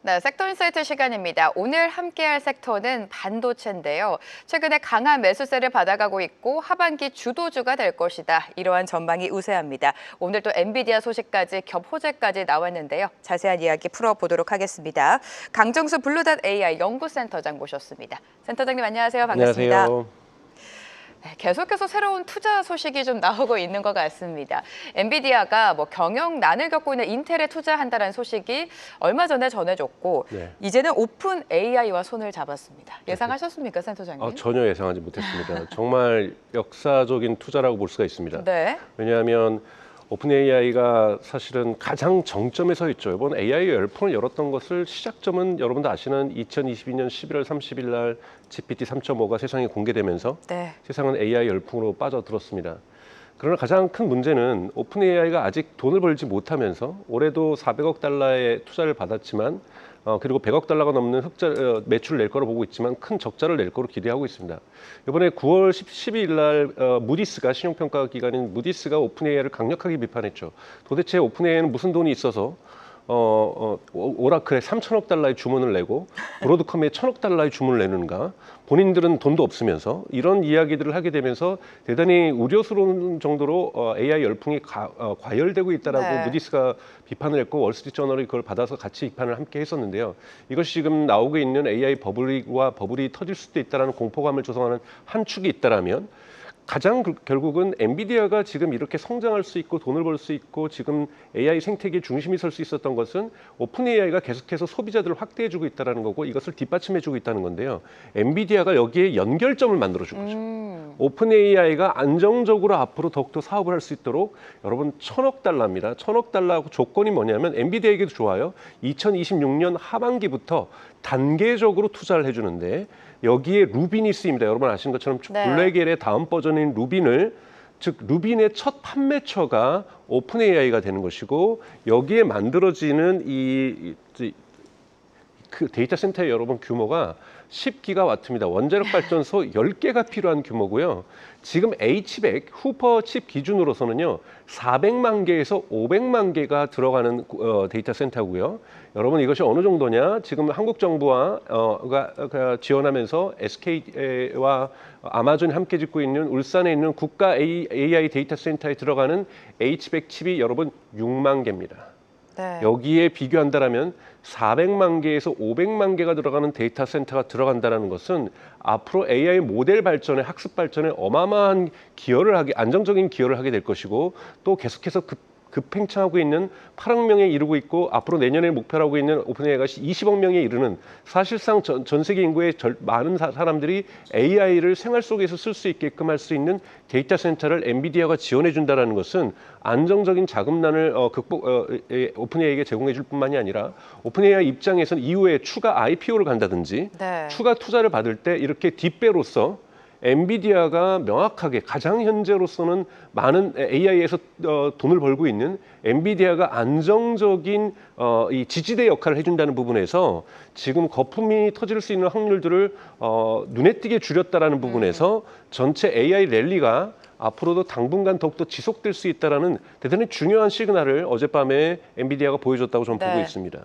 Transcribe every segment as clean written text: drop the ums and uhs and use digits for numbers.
네, 섹터 인사이트 시간입니다. 오늘 함께할 섹터는 반도체인데요. 최근에 강한 매수세를 받아가고 있고 하반기 주도주가 될 것이다. 이러한 전망이 우세합니다. 오늘 또 엔비디아 소식까지 겹 호재까지 나왔는데요. 자세한 이야기 풀어보도록 하겠습니다. 강정수 블루닷 AI 연구센터장 모셨습니다. 센터장님 안녕하세요. 반갑습니다. 안녕하세요. 네, 계속해서 새로운 투자 소식이 좀 나오고 있는 것 같습니다. 엔비디아가 경영난을 겪고 있는 인텔에 투자한다는 소식이 얼마 전에 전해졌고 이제는 오픈 AI와 손을 잡았습니다. 예상하셨습니까, 센터장님? 전혀 예상하지 못했습니다. 정말 역사적인 투자라고 볼 수가 있습니다. 네. 왜냐하면 오픈 AI가 사실은 가장 정점에 서 있죠. 이번 AI 열풍을 열었던 것을 시작점은 여러분도 아시는 2022년 11월 30일 날 GPT 3.5가 세상에 공개되면서 세상은 AI 열풍으로 빠져들었습니다. 그러나 가장 큰 문제는 오픈 AI가 아직 돈을 벌지 못하면서 올해도 400억 달러의 투자를 받았지만 그리고 100억 달러가 넘는 매출을 낼 거로 보고 있지만 큰 적자를 낼 거로 기대하고 있습니다. 이번에 9월 12일 날 무디스가 신용평가 기관인 무디스가 오픈 AI를 강력하게 비판했죠. 도대체 오픈 AI는 무슨 돈이 있어서 오라클에 3천억 달러의 주문을 내고 브로드컴에 1천억 달러의 주문을 내는가? 본인들은 돈도 없으면서 이런 이야기들을 하게 되면서 대단히 우려스러운 정도로 AI 열풍이 과열되고 있다라고 무디스가 비판을 했고 월스트리트저널이 그걸 받아서 같이 비판을 함께 했었는데요. 이것이 지금 나오고 있는 AI 버블이 터질 수도 있다라는 공포감을 조성하는 한 축이 있다라면 가장 결국은 엔비디아가 지금 이렇게 성장할 수 있고 돈을 벌 수 있고 지금 AI 생태계의 중심이 설 수 있었던 것은 오픈 AI가 계속해서 소비자들을 확대해주고 있다는 거고 이것을 뒷받침해주고 있다는 건데요. 엔비디아가 여기에 연결점을 만들어준 거죠. 오픈 AI가 안정적으로 앞으로 더욱더 사업을 할 수 있도록 여러분 1,000억 달러입니다. 1,000억 달러하고 조건이 뭐냐면 엔비디아에게도 좋아요. 2026년 하반기부터 단계적으로 투자를 해주는데 여기에 루빈이 쓰입니다. 여러분 아시는 것처럼 블랙엘의 다음 버전인 루빈을 즉 루빈의 첫 판매처가 오픈 AI가 되는 것이고 여기에 만들어지는 그 데이터 센터의 여러분 규모가 10기가와트입니다. 원자력 발전소 10개가 필요한 규모고요. 지금 H100 후퍼 칩 기준으로서는요. 400만 개에서 500만 개가 들어가는 데이터 센터고요. 여러분 이것이 어느 정도냐? 지금 한국 정부와 지원하면서 SK와 아마존이 함께 짓고 있는 울산에 있는 국가 AI 데이터 센터에 들어가는 H100 칩이 여러분 6만 개입니다. 여기에 비교한다면 400만 개에서 500만 개가 들어가는 데이터 센터가 들어간다는 것은 앞으로 AI 모델 발전에 학습 발전에 어마어마한 안정적인 기여를 하게 될 것이고 또 계속해서 급행창하고 있는 8억 명에 이르고 있고 앞으로 내년에 목표로 하고 있는 오픈 AI가 20억 명에 이르는 사실상 전 세계 인구의 많은 사람들이 AI를 생활 속에서 쓸 수 있게끔 할 수 있는 데이터 센터를 엔비디아가 지원해 준다는 것은 안정적인 자금난을 오픈 AI에게 제공해 줄 뿐만이 아니라 오픈 AI 입장에서는 이후에 추가 IPO를 간다든지 추가 투자를 받을 때 이렇게 뒷배로서 엔비디아가 명확하게 가장 현재로서는 많은 AI에서 돈을 벌고 있는 엔비디아가 안정적인 이 지지대 역할을 해준다는 부분에서 지금 거품이 터질 수 있는 확률들을 눈에 띄게 줄였다라는 부분에서 전체 AI 랠리가 앞으로도 당분간 더욱더 지속될 수 있다는 대단히 중요한 시그널을 어젯밤에 엔비디아가 보여줬다고 저는 보고 있습니다.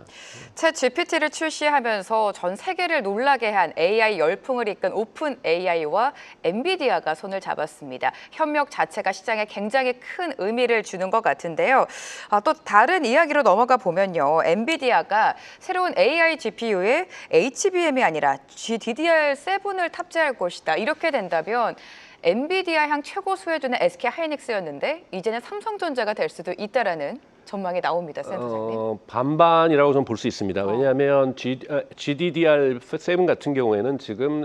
챗 GPT를 출시하면서 전 세계를 놀라게 한 AI 열풍을 이끈 오픈 AI와 엔비디아가 손을 잡았습니다. 협력 자체가 시장에 굉장히 큰 의미를 주는 것 같은데요. 또 다른 이야기로 넘어가 보면요. 엔비디아가 새로운 AI GPU에 HBM이 아니라 GDDR7을 탑재할 것이다. 이렇게 된다면 엔비디아 향 최고 수혜주는 SK 하이닉스였는데 이제는 삼성전자가 될 수도 있다라는 전망이 나옵니다, 센터장님. 반반이라고 좀 볼 수 있습니다. 왜냐하면 GDDR7 같은 경우에는 지금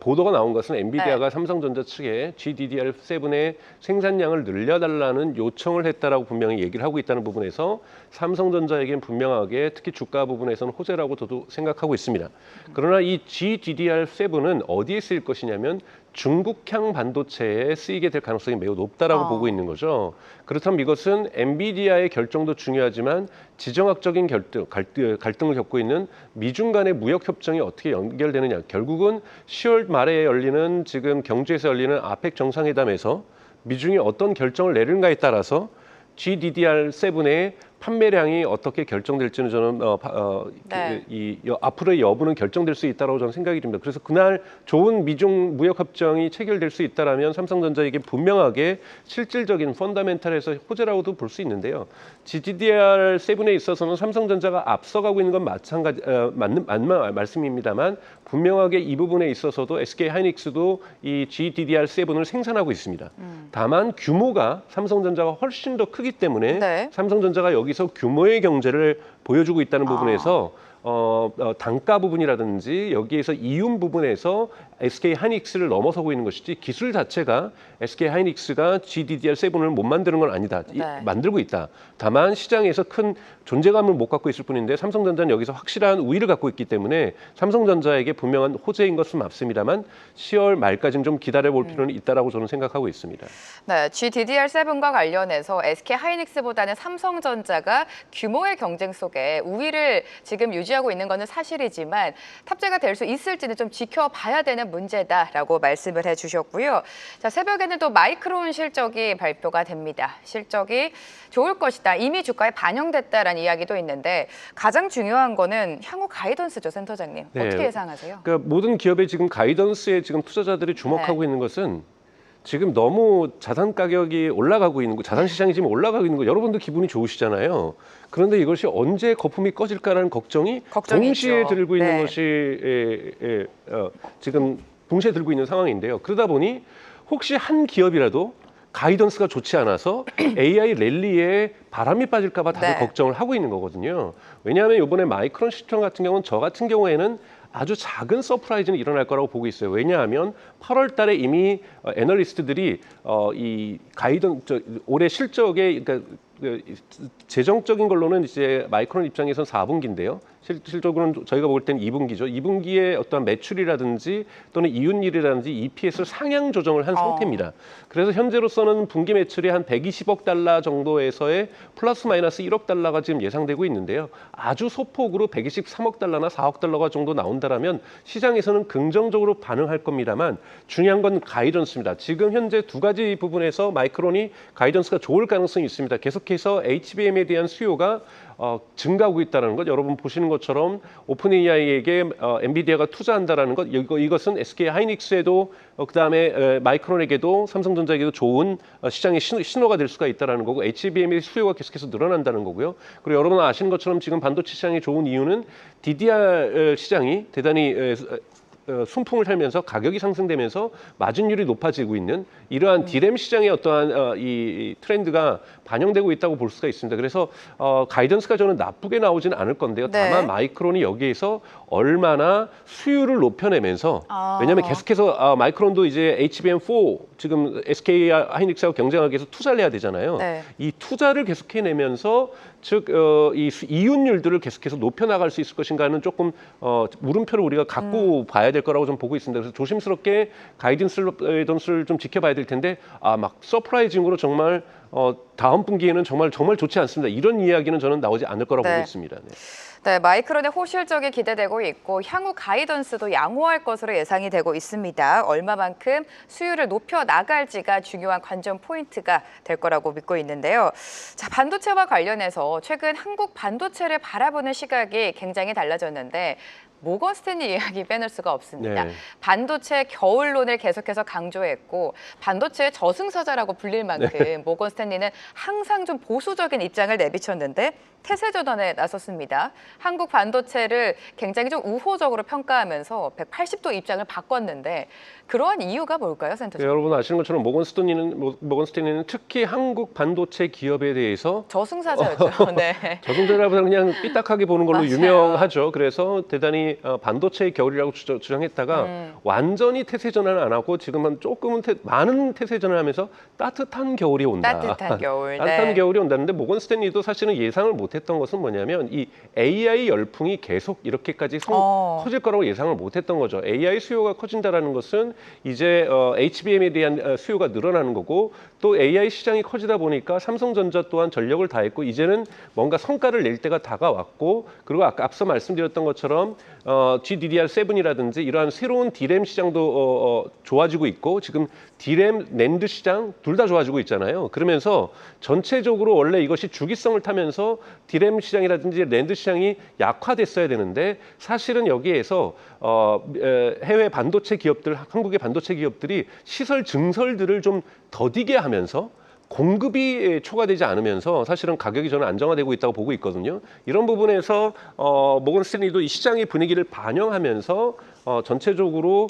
보도가 나온 것은 엔비디아가 삼성전자 측에 GDDR7의 생산량을 늘려달라는 요청을 했다라고 분명히 얘기를 하고 있다는 부분에서 삼성전자에겐 분명하게 특히 주가 부분에서는 호재라고 저도 생각하고 있습니다. 그러나 이 GDDR7은 어디에 쓰일 것이냐면 중국향 반도체에 쓰이게 될 가능성이 매우 높다라고 보고 있는 거죠. 그렇다면 이것은 엔비디아의 결정도 중요하지만 지정학적인 갈등을 겪고 있는 미중 간의 무역 협정이 어떻게 연결되느냐. 결국은 10월 말에 열리는 지금 경주에서 열리는 아펙 정상회담에서 미중이 어떤 결정을 내리는가에 따라서 GDDR7의 판매량이 어떻게 결정될지는 저는 네. 앞으로의 여부는 결정될 수 있다고 저는 생각이 듭니다. 그래서 그날 좋은 미중 무역 협정이 체결될 수 있다라면 삼성전자에게 분명하게 실질적인 펀더멘탈에서 호재라고도 볼 수 있는데요. GDDR7에 있어서는 삼성전자가 앞서가고 있는 건 맞는 말씀입니다만 분명하게 이 부분에 있어서도 SK하이닉스도 이 GDDR7을 생산하고 있습니다. 다만 규모가 삼성전자가 훨씬 더 크기 때문에 네. 삼성전자가 여기서 규모의 경제를 보여주고 있다는 부분에서 단가 부분이라든지 여기에서 이윤 부분에서 SK하이닉스를 넘어서고 있는 것이지 기술 자체가 SK하이닉스가 GDDR7을 못 만드는 건 아니다. 네. 만들고 있다. 다만 시장에서 큰 존재감을 못 갖고 있을 뿐인데 삼성전자는 여기서 확실한 우위를 갖고 있기 때문에 삼성전자에게 분명한 호재인 것은 맞습니다만 10월 말까지는 좀 기다려볼 필요는 있다라고 저는 생각하고 있습니다. 네, GDDR7과 관련해서 SK하이닉스보다는 삼성전자가 규모의 경쟁 속에 우위를 지금 유지하고 있는 것은 사실이지만 탑재가 될 수 있을지는 좀 지켜봐야 되는 문제다라고 말씀을 해주셨고요. 자, 새벽에는 또 마이크론 실적이 발표가 됩니다. 실적이 좋을 것이다. 이미 주가에 반영됐다라는 이야기도 있는데 가장 중요한 거는 향후 가이던스죠, 센터장님. 네. 어떻게 예상하세요? 그러니까 모든 기업의 지금 가이던스에 지금 투자자들이 주목하고 있는 것은 지금 너무 자산 가격이 올라가고 있는 거, 자산 시장이 지금 올라가고 있는 거 여러분도 기분이 좋으시잖아요. 그런데 이것이 언제 거품이 꺼질까라는 걱정이 동시에 있죠. 들고 있는 네. 것이 지금 동시에 들고 있는 상황인데요. 그러다 보니 혹시 한 기업이라도 가이던스가 좋지 않아서 AI 랠리에 바람이 빠질까 봐 다들 네. 걱정을 하고 있는 거거든요. 왜냐하면 이번에 마이크론 시스템 같은 경우는 저 같은 경우에는 아주 작은 서프라이즈는 일어날 거라고 보고 있어요. 왜냐하면 8월 달에 이미 애널리스트들이 이 올해 실적에 그러니까 재정적인 걸로는 이제 마이크론 입장에서는 4분기인데요. 실질적으로는 저희가 볼 때는 2분기죠. 2분기에 어떠한 매출이라든지 또는 이윤율이라든지 EPS를 상향 조정을 한 상태입니다. 그래서 현재로서는 분기 매출이 한 120억 달러 정도에서의 플러스 마이너스 1억 달러가 지금 예상되고 있는데요. 아주 소폭으로 123억 달러나 4억 달러가 정도 나온다라면 시장에서는 긍정적으로 반응할 겁니다만 중요한 건 가이던스입니다. 지금 현재 두 가지 부분에서 마이크론이 가이던스가 좋을 가능성이 있습니다. 계속해서 HBM에 대한 수요가 증가하고 있다는 것, 여러분 보시는 것처럼 오픈 AI에게 엔비디아가 투자한다라는 것, 이것은 SK하이닉스에도 그다음에 마이크론에게도 삼성전자에게도 좋은 시장의 신호가 될 수가 있다는 거고 HBM의 수요가 계속해서 늘어난다는 거고요. 그리고 여러분 아시는 것처럼 지금 반도체 시장이 좋은 이유는 DDR 시장이 대단히 순풍을 살면서 가격이 상승되면서 마진율이 높아지고 있는 이러한 디램 시장의 어떠한 이 트렌드가 반영되고 있다고 볼 수가 있습니다. 그래서 가이던스가 저는 나쁘게 나오지는 않을 건데요. 다만 마이크론이 여기에서 얼마나 수율을 높여내면서 왜냐하면 계속해서 마이크론도 이제 HBM4 지금 SK 하이닉스하고 경쟁하기 위해서 투자를 해야 되잖아요. 네. 이 투자를 계속해내면서 즉 이 이윤율들을 계속해서 높여나갈 수 있을 것인가는 조금 물음표를 우리가 갖고 봐야 될 거라고 좀 보고 있습니다. 그래서 조심스럽게 가이던스를 좀 지켜봐야 될 텐데 막 서프라이징으로 정말 다음 분기에는 정말 좋지 않습니다. 이런 이야기는 저는 나오지 않을 거라고 보고 있습니다. 네. 네, 마이크론의 호실적이 기대되고 있고 향후 가이던스도 양호할 것으로 예상이 되고 있습니다. 얼마만큼 수율을 높여 나갈지가 중요한 관전 포인트가 될 거라고 믿고 있는데요. 자, 반도체와 관련해서 최근 한국 반도체를 바라보는 시각이 굉장히 달라졌는데 모건 스탠리 이야기 빼놓을 수가 없습니다. 네. 반도체 겨울론을 계속해서 강조했고 반도체의 저승사자라고 불릴 만큼 모건 스탠리는 항상 좀 보수적인 입장을 내비쳤는데 태세 전환에 나섰습니다. 한국 반도체를 굉장히 좀 우호적으로 평가하면서 180도 입장을 바꿨는데 그러한 이유가 뭘까요, 센터장? 네, 여러분 아시는 것처럼 모건 스탠리는 특히 한국 반도체 기업에 대해서 저승사자였죠. 네. 저승사자보다 그냥 삐딱하게 보는 걸로 맞아요. 유명하죠. 그래서 대단히 반도체의 겨울이라고 주장했다가 완전히 태세 전환을 안 하고 지금은 조금은 많은 태세 전환을 하면서 따뜻한 겨울이 온다. 따뜻한 겨울. 따뜻한 겨울이 온다는데 모건 스탠리도 사실은 예상을 못했던 것은 뭐냐면 이 AI 열풍이 계속 이렇게까지 커질 거라고 예상을 못했던 거죠. AI 수요가 커진다라는 것은 이제 HBM에 대한 수요가 늘어나는 거고 또 AI 시장이 커지다 보니까 삼성전자 또한 전력을 다했고 이제는 뭔가 성과를 낼 때가 다가왔고 그리고 아까 앞서 말씀드렸던 것처럼 GDDR7이라든지 이러한 새로운 D램 시장도 좋아지고 있고 지금 D램, 낸드 시장 둘 다 좋아지고 있잖아요. 그러면서 전체적으로 원래 이것이 주기성을 타면서 D램 시장이라든지 낸드 시장이 약화됐어야 되는데 사실은 여기에서 해외 반도체 기업들, 한국의 반도체 기업들이 시설 증설들을 좀 더디게 하면서 공급이 초과되지 않으면서 사실은 가격이 저는 안정화되고 있다고 보고 있거든요. 이런 부분에서 모건 스탠리도 이 시장의 분위기를 반영하면서 전체적으로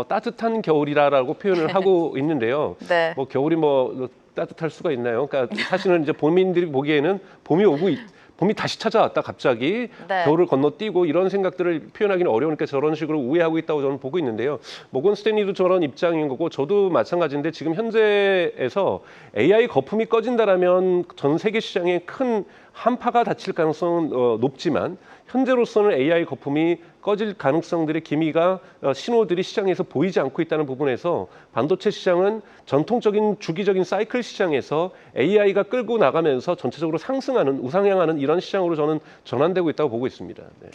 따뜻한 겨울이라고 표현을 하고 있는데요. 네. 뭐 겨울이 뭐 따뜻할 수가 있나요? 그러니까 사실은 이제 본인들이 보기에는 봄이 다시 찾아왔다 갑자기 네. 겨울을 건너뛰고 이런 생각들을 표현하기는 어려우니까 저런 식으로 우회하고 있다고 저는 보고 있는데요. 모건 스탠리도 저런 입장인 거고 저도 마찬가지인데 지금 현재에서 AI 거품이 꺼진다라면 전 세계 시장에 큰 한파가 닥칠 가능성은 높지만 현재로서는 AI 거품이 꺼질 가능성들의 기미가 신호들이 시장에서 보이지 않고 있다는 부분에서 반도체 시장은 전통적인 주기적인 사이클 시장에서 AI가 끌고 나가면서 전체적으로 상승하는 우상향하는 이런 시장으로 저는 전환되고 있다고 보고 있습니다. 네.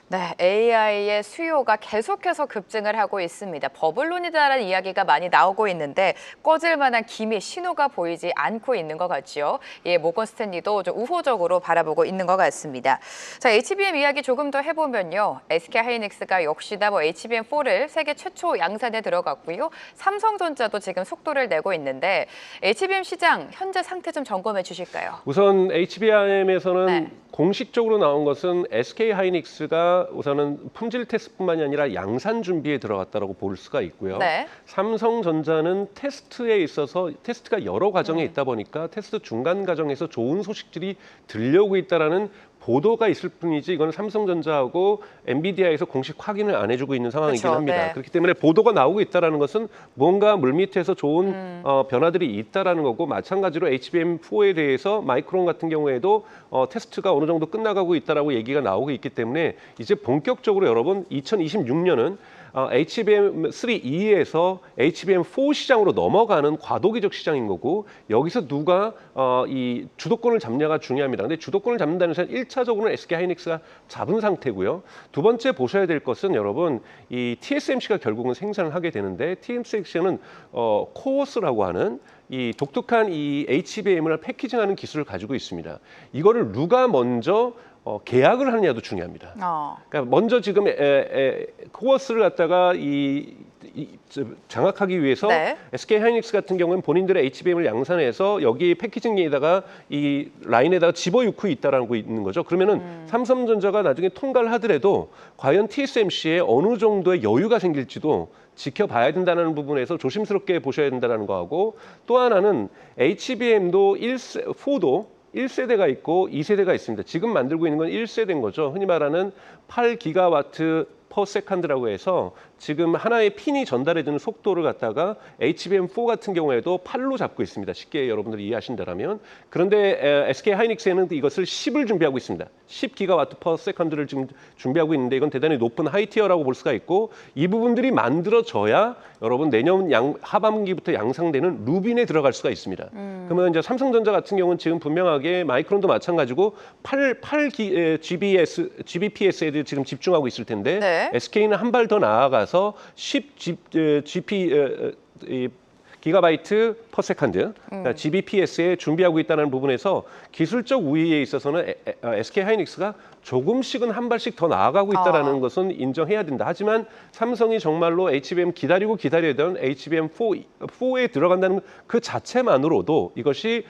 네, AI의 수요가 계속해서 급증을 하고 있습니다. 버블론이다라는 이야기가 많이 나오고 있는데 꺼질 만한 기미 신호가 보이지 않고 있는 것 같죠. 예, 모건 스탠리도 좀 우호적으로 바라보고 있는 것 같습니다. 자, HBM 이야기 조금 더 해보면요. SK하이닉스가 역시나 HBM4를 세계 최초 양산에 들어갔고요. 삼성전자도 지금 속도를 내고 있는데 HBM 시장 현재 상태 좀 점검해 주실까요? 우선 HBM에서는 네. 공식적으로 나온 것은 SK하이닉스가 우선은 품질 테스트뿐만이 아니라 양산 준비에 들어갔다고 볼 수가 있고요. 네. 삼성전자는 테스트에 있어서 테스트가 여러 과정에 있다 보니까 테스트 중간 과정에서 좋은 소식들이 들려오고 있다라는 보도가 있을 뿐이지 이건 삼성전자하고 엔비디아에서 공식 확인을 안 해주고 있는 상황이긴 그렇죠. 합니다. 네. 그렇기 때문에 보도가 나오고 있다는 것은 뭔가 물밑에서 좋은 변화들이 있다는 거고 마찬가지로 HBM4에 대해서 마이크론 같은 경우에도 테스트가 어느 정도 끝나가고 있다라고 얘기가 나오고 있기 때문에 이제 본격적으로 여러분 2026년은 HBM3E에서 HBM4 시장으로 넘어가는 과도기적 시장인 거고 여기서 누가 이 주도권을 잡냐가 중요합니다. 근데 주도권을 잡는다는 것은 1차적으로는 SK하이닉스가 잡은 상태고요. 두 번째 보셔야 될 것은 여러분 이 TSMC가 결국은 생산을 하게 되는데 TSMC는 코어스라고 하는 이 독특한 이 HBM을 패키징하는 기술을 가지고 있습니다. 이거를 누가 먼저 계약을 하느냐도 중요합니다. 그러니까 먼저 지금 코어스를 갖다가 장악하기 위해서 네. SK하이닉스 같은 경우는 본인들의 HBM을 양산해서 여기 패키징에다가 이 라인에다가 집어넣고 있다라고 있는 거죠. 그러면은 삼성전자가 나중에 통과를 하더라도 과연 TSMC에 어느 정도의 여유가 생길지도 지켜봐야 된다는 부분에서 조심스럽게 보셔야 된다는 거하고 또 하나는 HBM도 4도 1세대가 있고 2세대가 있습니다. 지금 만들고 있는 건 1세대인 거죠. 흔히 말하는 8기가와트 퍼 세컨드라고 해서 지금 하나의 핀이 전달해주는 속도를 갖다가 HBM4 같은 경우에도 8로 잡고 있습니다. 쉽게 여러분들이 이해하신다면. 그런데 SK하이닉스에는 이것을 10을 준비하고 있습니다. 10기가와트 퍼 세컨드를 지금 준비하고 있는데 이건 대단히 높은 하이티어라고 볼 수가 있고 이 부분들이 만들어져야 여러분 내년 하반기부터 양상되는 루빈에 들어갈 수가 있습니다. 그러면 이제 삼성전자 같은 경우는 지금 분명하게 마이크론도 마찬가지고 8GBPS에 지금 집중하고 있을 텐데 네. SK는 한 발 더 나아가서 기가바이트 퍼 세컨드 GBPS에 준비하고 있다는 부분에서 기술적 우위에 있어서는 SK하이닉스가 조금씩은 한 발씩 더 나아가고 있다는 것은 인정해야 된다. 하지만 삼성이 정말로 HBM 기다리던 HBM4에 들어간다는 그 자체만으로도 이것이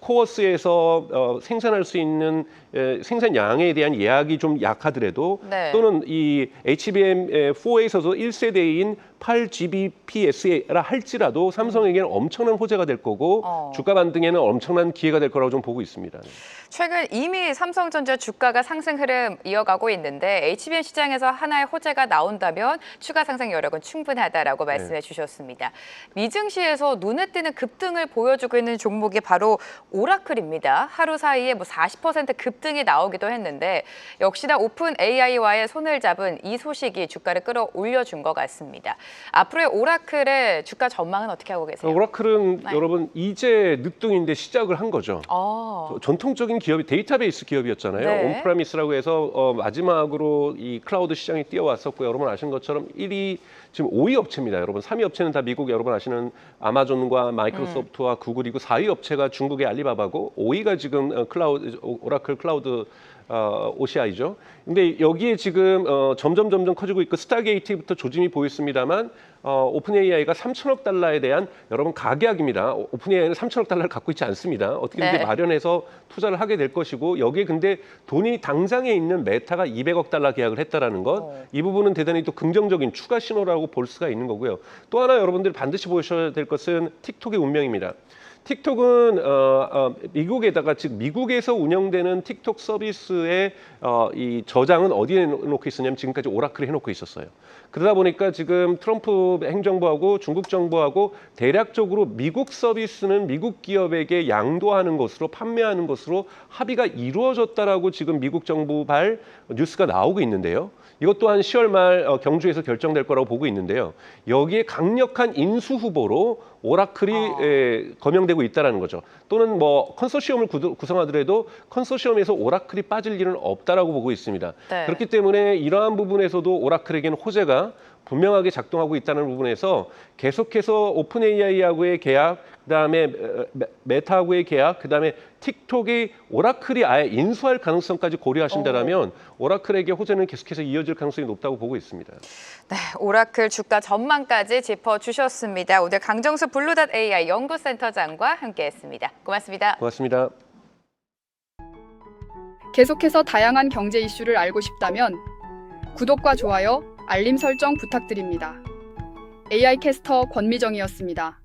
코어스에서 생산할 수 있는 생산량에 대한 예약이 좀 약하더라도 네. 또는 이 HBM4에서도 1세대인 8GBPS라 할지라도 삼성에게는 엄청난 호재가 될 거고 주가 반등에는 엄청난 기회가 될 거라고 좀 보고 있습니다. 최근 이미 삼성전자 주가가 상승 흐름 이어가고 있는데 HBM 시장에서 하나의 호재가 나온다면 추가 상승 여력은 충분하다라고 말씀해 주셨습니다. 미증시에서 눈에 띄는 급등을 보여주고 있는 종목이 바로 오라클입니다. 하루 사이에 40% 급등이 나오기도 했는데 역시나 오픈 AI와의 손을 잡은 이 소식이 주가를 끌어올려준 것 같습니다. 앞으로의 오라클의 주가 전망은 어떻게 하고 계세요? 오라클은 여러분 이제 늦둥인데 시작을 한 거죠. 전통적인 기업이 데이터베이스 기업이었잖아요. 네. 온프라미스라고 해서 마지막으로 이 클라우드 시장에 뛰어왔었고 여러분 아시는 것처럼 1위 지금 5위 업체입니다. 여러분 3위 업체는 다 미국 여러분 아시는 아마존과 마이크로소프트와 구글이고 4위 업체가 중국의 알리바바고 5위가 지금 클라우드 오라클 클라우드 OCI죠. 근데 여기에 지금 점점 커지고 있고 스타게이트부터 조짐이 보였습니다만 오픈 AI가 3천억 달러에 대한 여러분 가계약입니다. 오픈 AI는 3천억 달러를 갖고 있지 않습니다. 어떻게든 네. 마련해서 투자를 하게 될 것이고 여기에 근데 돈이 당장에 있는 메타가 200억 달러 계약을 했다라는 것, 이 부분은 대단히 또 긍정적인 추가 신호라고 볼 수가 있는 거고요. 또 하나 여러분들이 반드시 보셔야 될 것은 틱톡의 운명입니다. 틱톡은 미국에다가 즉 미국에서 운영되는 틱톡 서비스의 이 저장은 어디에 놓고 있었냐면 지금까지 오라클에 해놓고 있었어요. 그러다 보니까 지금 트럼프 행정부하고 중국 정부하고 대략적으로 미국 서비스는 미국 기업에게 양도하는 것으로 판매하는 것으로 합의가 이루어졌다라고 지금 미국 정부발 뉴스가 나오고 있는데요. 이것 또한 10월 말 경주에서 결정될 거라고 보고 있는데요. 여기에 강력한 인수 후보로 오라클이 거명되고 있다는 거죠. 또는 뭐 컨소시엄을 구성하더라도 컨소시엄에서 오라클이 빠질 일은 없다라고 보고 있습니다. 네. 그렇기 때문에 이러한 부분에서도 오라클에게는 호재가 분명하게 작동하고 있다는 부분에서 계속해서 오픈 AI하고의 계약, 그다음에 메타하고의 계약, 그다음에 틱톡이 오라클이 아예 인수할 가능성까지 고려하신다면 오라클에게 호재는 계속해서 이어질 가능성이 높다고 보고 있습니다. 네, 오라클 주가 전망까지 짚어주셨습니다. 오늘 강정수 블루닷 AI 연구센터장과 함께했습니다. 고맙습니다. 고맙습니다. 계속해서 다양한 경제 이슈를 알고 싶다면 구독과 좋아요, 알림 설정 부탁드립니다. AI 캐스터 권미정이었습니다.